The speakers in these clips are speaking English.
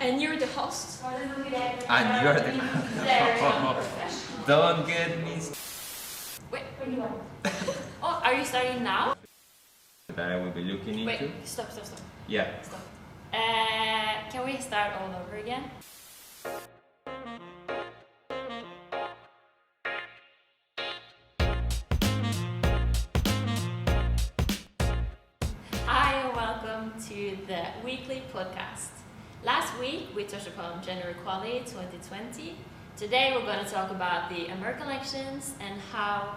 And you're the host. And you're the Don't get me. Wait, oh, are you starting now? That I will be looking into. Wait, stop. Yeah. Stop. Can we start all over again? Hi and welcome to the weekly podcast. Last week we touched upon gender equality 2020. Today we're going to talk about the American elections and how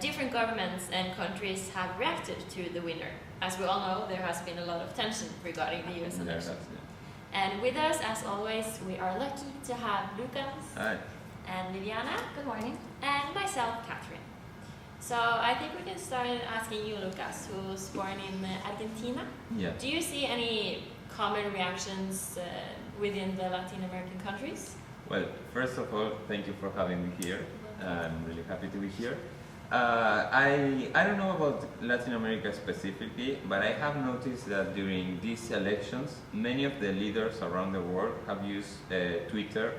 different governments and countries have reacted to the winner. As we all know, there has been a lot of tension regarding the US election. And with us, as always, we are lucky to have Lucas. Hi. And Viviana. Good morning. And myself, Catherine. So I think we can start asking you, Lucas, who's born in Argentina. Yeah. Do you see any common reactions within the Latin American countries? Well, first of all, thank you for having me here. I'm really happy to be here. I don't know about Latin America specifically, but I have noticed that during these elections, many of the leaders around the world have used Twitter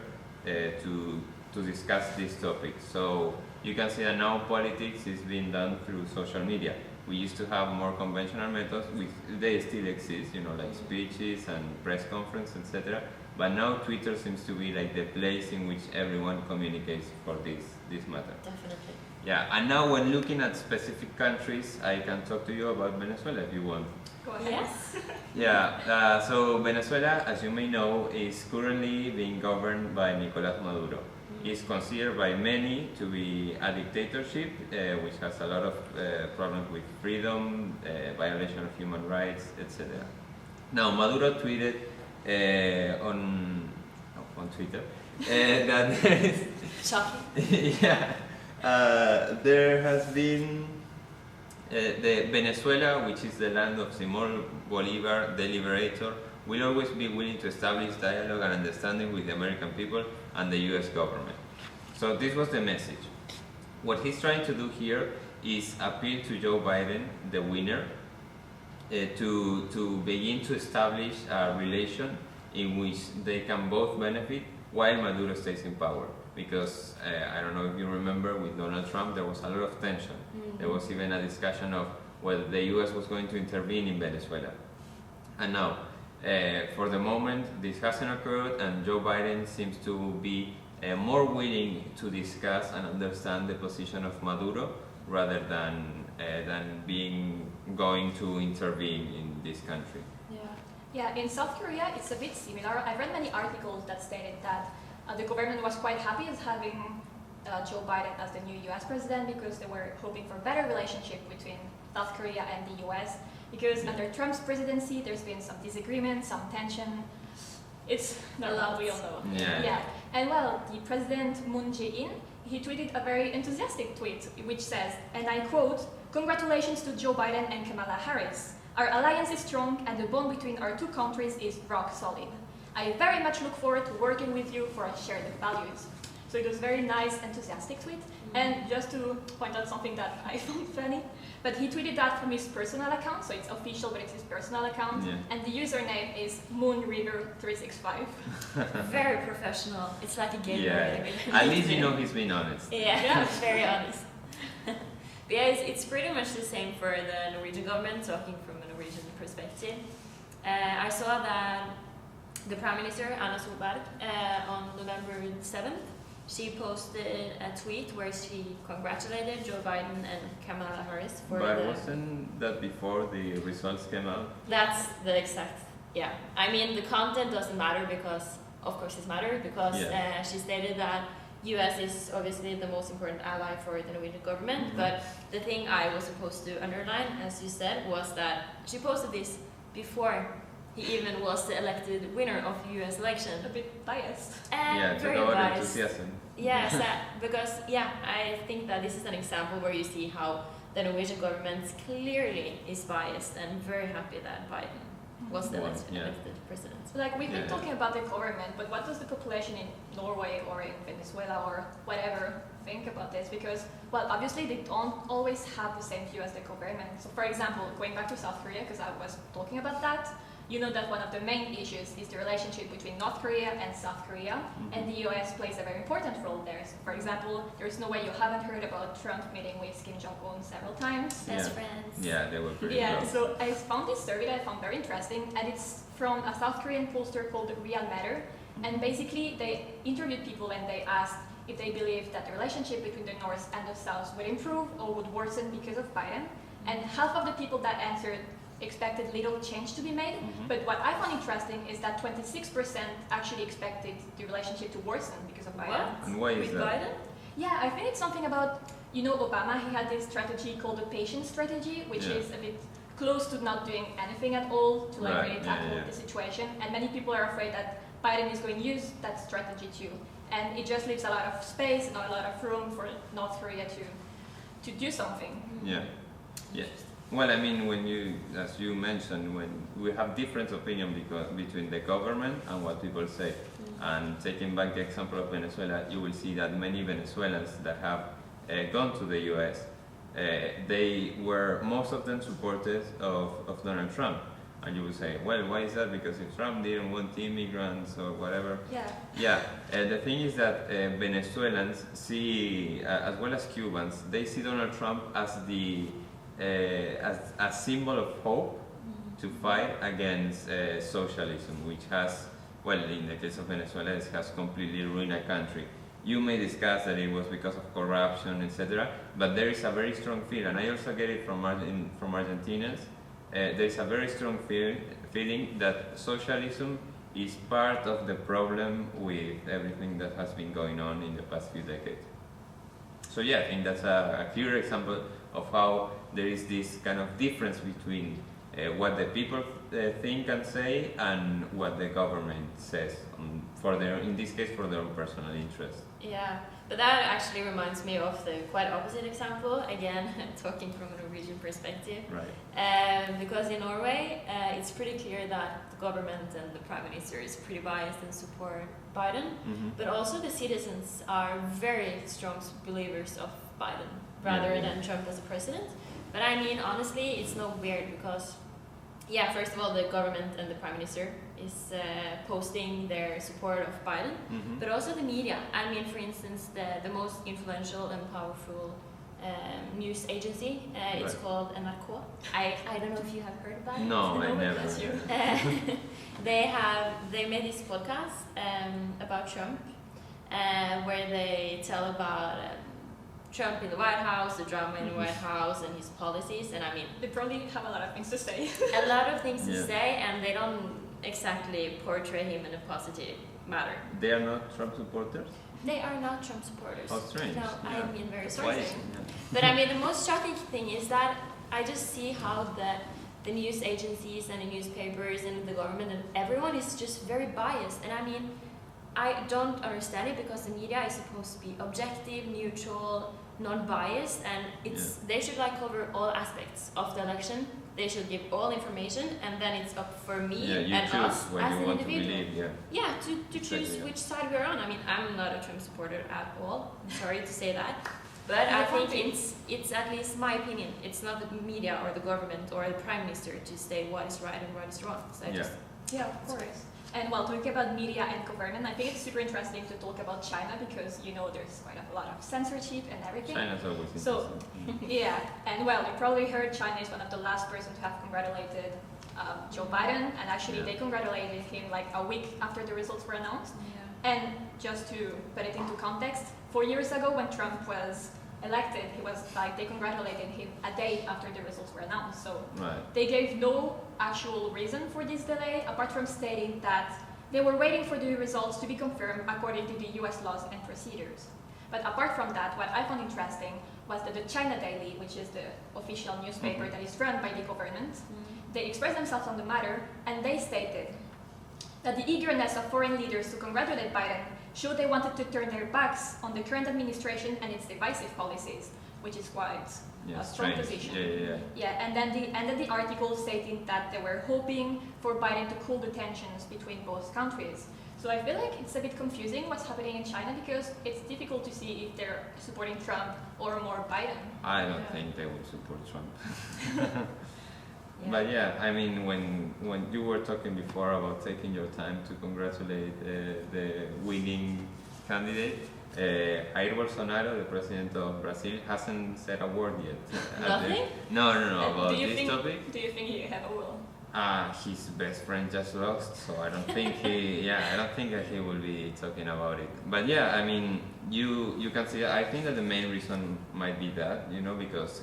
to discuss this topic. So you can see that now politics is being done through social media. We used to have more conventional methods, which they still exist, like speeches and press conference, etc. But now Twitter seems to be like the place in which everyone communicates for this matter. Definitely. Yeah, and now when looking at specific countries, I can talk to you about Venezuela if you want. Go ahead. Yes. Yeah, so Venezuela, as you may know, is currently being governed by Nicolás Maduro. It's considered by many to be a dictatorship, which has a lot of problems with freedom, violation of human rights, etc. Now, Maduro tweeted on Twitter that there is... Shocking. Yeah. There has been the Venezuela, which is the land of Simón Bolívar, the liberator, will always be willing to establish dialogue and understanding with the American people and the US government. So this was the message. What he's trying to do here is appeal to Joe Biden, the winner, to begin to establish a relation in which they can both benefit while Maduro stays in power. Because I don't know if you remember, with Donald Trump there was a lot of tension. Mm-hmm. There was even a discussion of whether the US was going to intervene in Venezuela. And now, for the moment, this hasn't occurred, and Joe Biden seems to be more willing to discuss and understand the position of Maduro rather than going to intervene in this country. Yeah, in South Korea it's a bit similar. I read many articles that stated that the government was quite happy with having Joe Biden as the new US president because they were hoping for better relationship between South Korea and the US, because under Trump's presidency there's been some disagreement, some tension. It's not a lot, we all know. Yeah. And well, the president Moon Jae-in, he tweeted a very enthusiastic tweet which says, and I quote, "Congratulations to Joe Biden and Kamala Harris. Our alliance is strong and the bond between our two countries is rock solid. I very much look forward to working with you for our shared values." So it was a very nice, enthusiastic tweet. Mm-hmm. And just to point out something that I found funny, but he tweeted that from his personal account, so it's official, but it's his personal account. Yeah. And the username is MoonRiver365. Very professional. It's like a game. Yeah. At least you know he's been honest. Yeah, very honest. But yeah, it's pretty much the same for the Norwegian government, talking from a Norwegian perspective. I saw that the Prime Minister, Anna Solberg, on November 7th, she posted a tweet where she congratulated Joe Biden and Kamala Harris for But wasn't that before the results came out? That's the exact, yeah. I mean, the content doesn't matter because, of course it matters, because she stated that US is obviously the most important ally for the Norwegian government, mm-hmm. But the thing I was supposed to underline, as you said, was that she posted this before he even was the elected winner of the US election. A bit biased. And very biased. Enthusiasm. Yes, because I think that this is an example where you see how the Norwegian government clearly is biased and very happy that Biden was the elected president. Like we've been talking about the government, but what does the population in Norway or in Venezuela or whatever think about this? Because, well, obviously they don't always have the same view as the government. So for example, going back to South Korea, because I was talking about that, you know that one of the main issues is the relationship between North Korea and South Korea, and the US plays a very important role there. So, for example, there's no way you haven't heard about Trump meeting with Kim Jong-un several times. Best friends. Yeah, they were pretty close. So I found this survey that I found very interesting, and it's from a South Korean pollster called Real Matter, and basically they interviewed people and they asked if they believed that the relationship between the North and the South would improve or would worsen because of Biden, and half of the people that answered expected little change to be made, but what I found interesting is that 26% actually expected the relationship to worsen because of Biden. What? And why is With that? Biden? Yeah, I think it's something about, you know, Obama, he had this strategy called the patient strategy, which is a bit close to not doing anything at all to like really tackle the situation, and many people are afraid that Biden is going to use that strategy too, and it just leaves a lot of space and a lot of room for North Korea to do something. Yeah. Well, I mean, when you, as you mentioned, when we have different opinion between the government and what people say, and taking back the example of Venezuela, you will see that many Venezuelans that have gone to the U.S., they were, most of them, supporters of Donald Trump. And you will say, well, why is that? Because if Trump didn't want immigrants or whatever. Yeah. The thing is that Venezuelans see, as well as Cubans, they see Donald Trump as as a symbol of hope to fight against socialism, which has, well, in the case of Venezuela, it has completely ruined a country. You may discuss that it was because of corruption, etc., but there is a very strong feeling, and I also get it from Argentinians. There is a very strong feeling that socialism is part of the problem with everything that has been going on in the past few decades. So yeah, I think that's a clear example of how there is this kind of difference between what the people think and say and what the government says, in this case, for their own personal interest. Yeah, but that actually reminds me of the quite opposite example, again, talking from a Norwegian perspective. Right. Because in Norway, it's pretty clear that the government and the Prime Minister is pretty biased and support Biden, but also the citizens are very strong believers of Biden rather than Trump as a president. But I mean, honestly, it's not weird because, first of all, the government and the Prime Minister is posting their support of Biden, but also the media. I mean, for instance, the most influential and powerful news agency, it's called NRK. I don't know if you have heard about it. No, I never. They made this podcast about Trump, where they tell about Trump in the White House, the drama in the White House, and his policies. And I mean, they probably have a lot of things to say. A lot of things to say, and they don't exactly portray him in a positive manner. They are not Trump supporters? They are not Trump supporters. How strange. No, I mean, very surprising. surprising. But I mean, the most shocking thing is that I just see how the news agencies and the newspapers and the government and everyone is just very biased. And I mean, I don't understand it because the media is supposed to be objective, neutral, non-biased, and they should like cover all aspects of the election. They should give all information, and then it's up for me and us as an individual. To choose which side we're on. I mean, I'm not a Trump supporter at all. I'm sorry to say that, but I think it's at least my opinion. It's not the media or the government or the Prime Minister to say what is right and what is wrong. So of course. And while talking about media and government, I think it's super interesting to talk about China because, you know, there's quite a lot of censorship and everything. China's always interesting. So, and well, you probably heard China is one of the last persons to have congratulated Joe Biden, and actually they congratulated him like a week after the results were announced. And just to put it into context, 4 years ago when Trump was elected, he was like, they congratulated him a day after the results were announced. So they gave no actual reason for this delay, apart from stating that they were waiting for the results to be confirmed according to the US laws and procedures. But apart from that, what I found interesting was that the China Daily, which is the official newspaper that is run by the government, they expressed themselves on the matter, and they stated that the eagerness of foreign leaders to congratulate Biden showed they wanted to turn their backs on the current administration and its divisive policies, which is quite a strong position. And then they ended the article stating that they were hoping for Biden to cool the tensions between both countries. So I feel like it's a bit confusing what's happening in China because it's difficult to see if they're supporting Trump or more Biden. I don't think they would support Trump. Yeah. But yeah, I mean, when you were talking before about taking your time to congratulate the winning candidate, Jair Bolsonaro, the president of Brazil, hasn't said a word yet. Nothing? No, about this topic. Do you think he have a will? His best friend just lost, so I don't think I don't think that he will be talking about it. But yeah, I mean, you can see. I think that the main reason might be that, because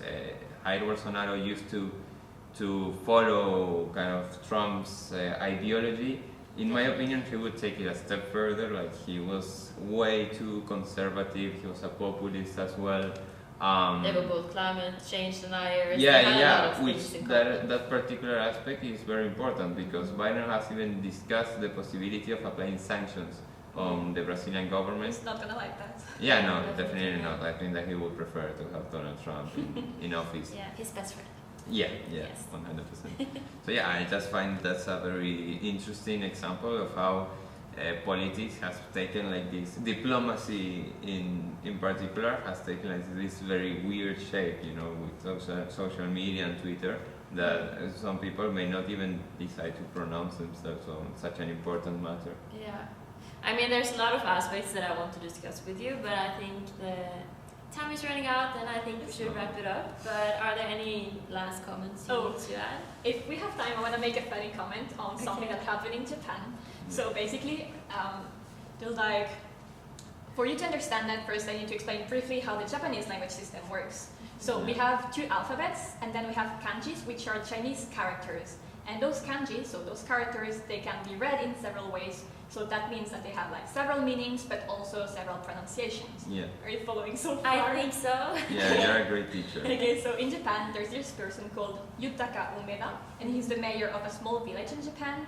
Jair Bolsonaro used to follow kind of Trump's ideology. In my opinion, he would take it a step further. Like, he was way too conservative. He was a populist as well. They were both climate change deniers. Which that particular aspect is very important, because Biden has even discussed the possibility of applying sanctions on the Brazilian government. He's not gonna like that. Yeah, no, definitely not. I think that he would prefer to have Donald Trump in office. Yeah, his best friend. Yeah, Yes. 100%. So yeah, I just find that's a very interesting example of how politics has taken like this, diplomacy in particular has taken like this very weird shape, with social media and Twitter, that some people may not even decide to pronounce themselves on such an important matter. Yeah. I mean, there's a lot of aspects that I want to discuss with you, but I think the time is running out, and I think we should wrap it up. But are there any last comments you want to add? If we have time, I want to make a funny comment on something that happened in Japan. So basically, there's like, for you to understand that, first I need to explain briefly how the Japanese language system works. So we have two alphabets, and then we have kanjis, which are Chinese characters. And those kanjis, so those characters, they can be read in several ways. So that means that they have like several meanings, but also several pronunciations. Yeah. Are you following so far? I think so. Yeah, you're a great teacher. Okay, so in Japan, there's this person called Yutaka Umeda, and he's the mayor of a small village in Japan.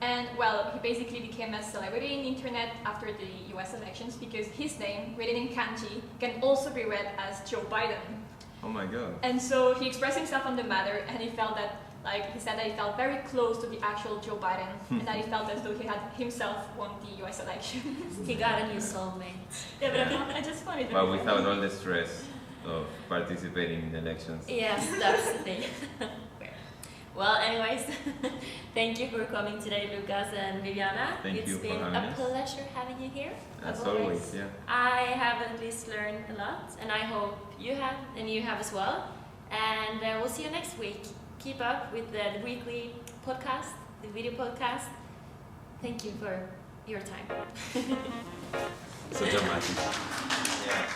And well, he basically became a celebrity in the internet after the US elections because his name, written in kanji, can also be read as Joe Biden. Oh my god. And so he expressed himself on the matter, and he felt that, he said that he felt very close to the actual Joe Biden, and that he felt as though he had himself won the US elections. He got a new soulmate. Yeah, but I just found it. But without all the stress of participating in the elections. Yes, that's the thing. Well, anyways, thank you for coming today, Lucas and Viviana. Thank you for having us. It's been a pleasure having you here. As always, yeah. I have at least learned a lot, and I hope you have, and you have as well. And we'll see you next week. Keep up with the weekly podcast, the video podcast. Thank you for your time. So dramatic. Yeah.